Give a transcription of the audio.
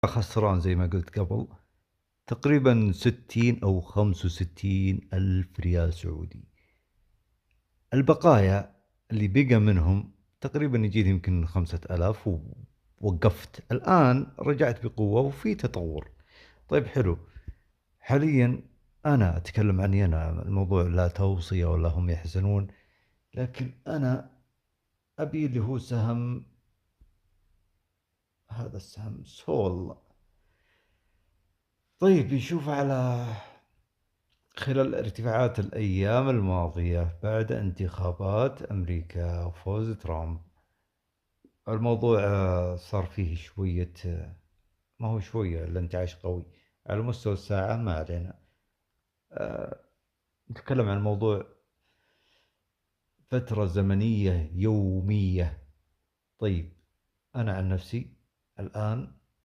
خسران زي ما قلت قبل، تقريبا 60 أو 65 ألف ريال سعودي. البقايا اللي بقى منهم تقريبا يجي لي يمكن 5000، ووقفت. الآن رجعت بقوة وفي تطور. طيب حلو. حاليا أنا أتكلم عني أنا، الموضوع لا توصية ولا هم يحزنون، لكن أنا أبي اللي هو سهم، هذا السهم سول. طيب نشوف على خلال ارتفاعات الأيام الماضية بعد انتخابات أمريكا وفوز ترامب. الموضوع صار فيه شوية، ما هو شوية، الانتعاش قوي على مستوى الساعة. ما علينا. آه، نتكلم عن موضوع فترة زمنية يومية. طيب أنا عن نفسي الآن